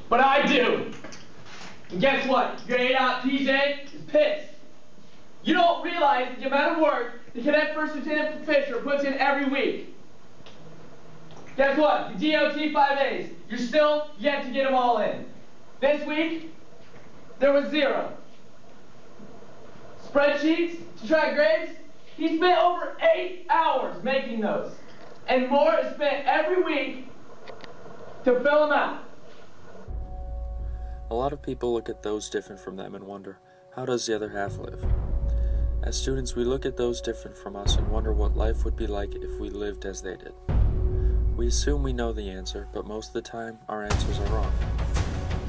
But I do. And guess what? Your ADOT PJ is pissed. You don't realize the amount of work the Cadet First Lieutenant Fisher puts in every week. Guess what? The DOT 5As, you're still yet to get them all in. This week, there was 0. Spreadsheets to track grades, he spent over 8 hours making those. And more is spent every week to fill them out. A lot of people look at those different from them and wonder, how does the other half live? As students, we look at those different from us and wonder what life would be like if we lived as they did. We assume we know the answer, but most of the time, our answers are wrong.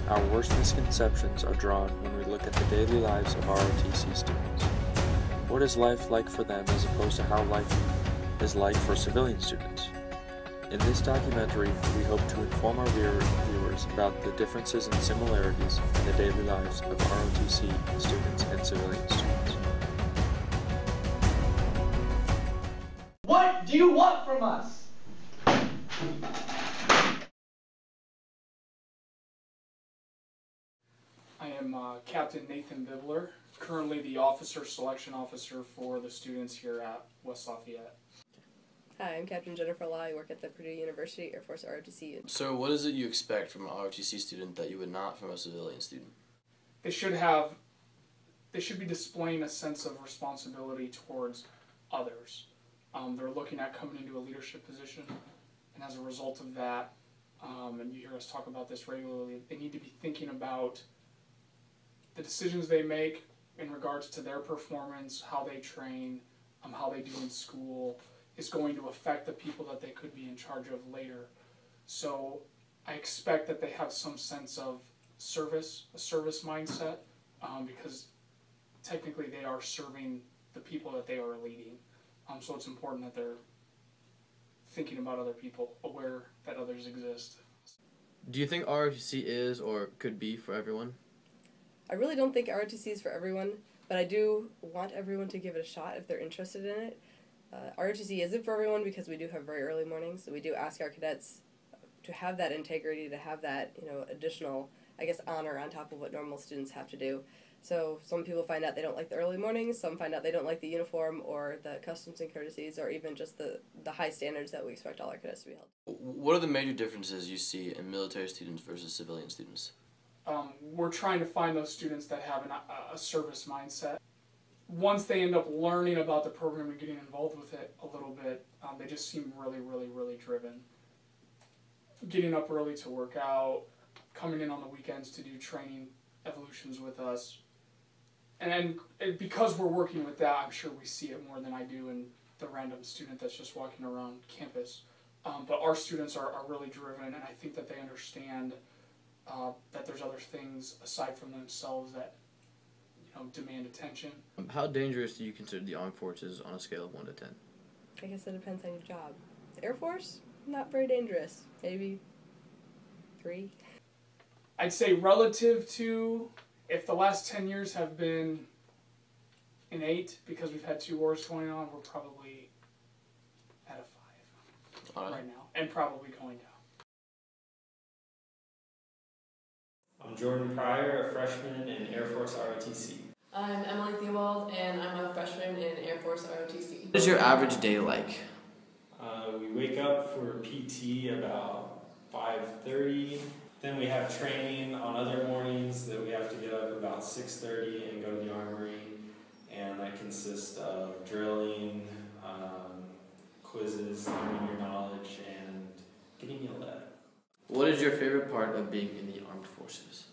Our worst misconceptions are drawn when we look at the daily lives of ROTC students. What is life like for them as opposed to how life is like for civilian students? In this documentary, we hope to inform our viewers about the differences and similarities in the daily lives of ROTC students and civilian students. What do you want from us? I am Captain Nathan Bibler, currently the Officer Selection Officer for the students here at West Lafayette. Hi, I'm Captain Jennifer Law. I work at the Purdue University Air Force ROTC. So what is it you expect from an ROTC student that you would not from a civilian student? They should be displaying a sense of responsibility towards others. They're looking at coming into a leadership position, and as a result of that, and you hear us talk about this regularly, they need to be thinking about the decisions they make in regards to their performance, how they train, how they do in school, is going to affect the people that they could be in charge of later. So I expect that they have some sense of service, a service mindset, because technically they are serving the people that they are leading. So it's important that they're thinking about other people, aware that others exist. Do you think ROTC is or could be for everyone? I really don't think ROTC is for everyone, but I do want everyone to give it a shot if they're interested in it. ROTC isn't for everyone because we do have very early mornings, so we do ask our cadets to have that integrity, to have that, additional, honor on top of what normal students have to do. So some people find out they don't like the early mornings, some find out they don't like the uniform or the customs and courtesies, or even just the high standards that we expect all our cadets to be held. What are the major differences you see in military students versus civilian students? We're trying to find those students that have a service mindset. Once they end up learning about the program and getting involved with it a little bit, they just seem really, really, really driven. Getting up early to work out, coming in on the weekends to do training evolutions with us. And because we're working with that, I'm sure we see it more than I do in the random student that's just walking around campus. But our students are really driven, and I think that they understand that there's other things aside from themselves that demand attention. How dangerous do you consider the armed forces on a scale of 1 to 10? I guess it depends on your job. The Air Force, not very dangerous. Maybe 3. I'd say relative to, if the last 10 years have been an 8 because we've had 2 wars going on, we're probably at a 5 right now, and probably going down. I'm Jordan Pryor, a freshman in Air Force ROTC. I'm Emily Theobald, and I'm a freshman in Air Force ROTC. What is your average day like? We wake up for PT about 5:30. Then we have training on other mornings that we have to get up about 6:30 and go to the armory. And that consists of drilling, quizzes, learning your knowledge, and getting yelled at. What is your favorite part of being in the armed forces?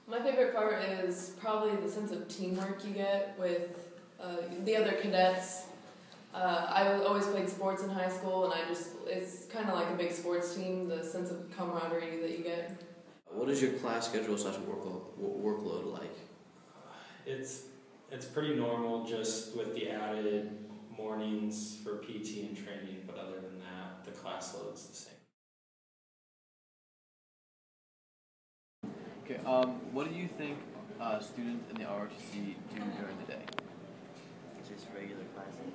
My favorite part is probably the sense of teamwork you get with the other cadets. I always played sports in high school, and it's kind of like a big sports team, the sense of camaraderie that you get. What is your class schedule / workload like? It's pretty normal, just with the added mornings for PT and training, but other than that, the class load's the same. Okay, what do you think students in the ROTC do during the day? Just regular classes.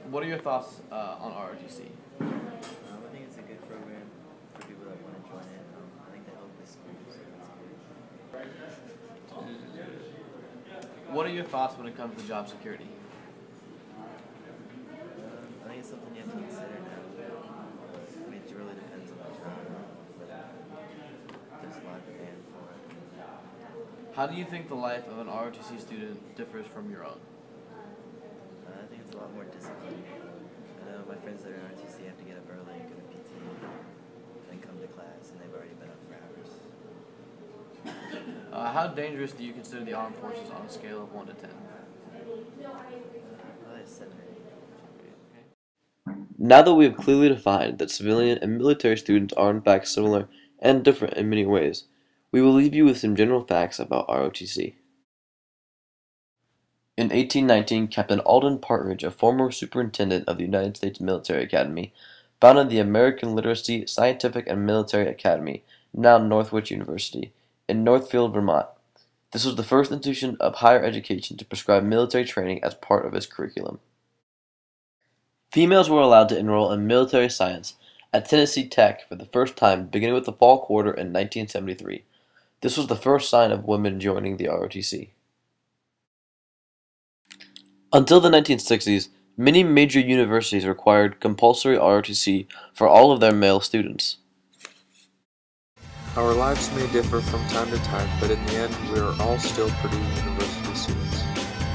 What are your thoughts on ROTC? I think it's a good program for people that want to join it. What are your thoughts when it comes to job security? I think it's something you have to consider now. I mean, it really depends on the job, but there's a lot of demand for it. How do you think the life of an ROTC student differs from your own? I think it's a lot more disciplined. I know my friends that are in ROTC have to get up early and go to PT, then come to class, and they've already been up for hours. How dangerous do you consider the armed forces on a scale of 1 to 10? Probably a 7 or 8. Now that we have clearly defined that civilian and military students are in fact similar and different in many ways, we will leave you with some general facts about ROTC. In 1819, Captain Alden Partridge, a former superintendent of the United States Military Academy, founded the American Literacy, Scientific, and Military Academy, now Northwich University, in Northfield, Vermont. This was the first institution of higher education to prescribe military training as part of its curriculum. Females were allowed to enroll in military science at Tennessee Tech for the first time beginning with the fall quarter in 1973. This was the first sign of women joining the ROTC. Until the 1960s, many major universities required compulsory ROTC for all of their male students. Our lives may differ from time to time, but in the end, we are all still Purdue University students.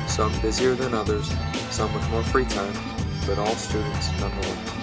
Some busier than others, some with more free time, but all students nonetheless.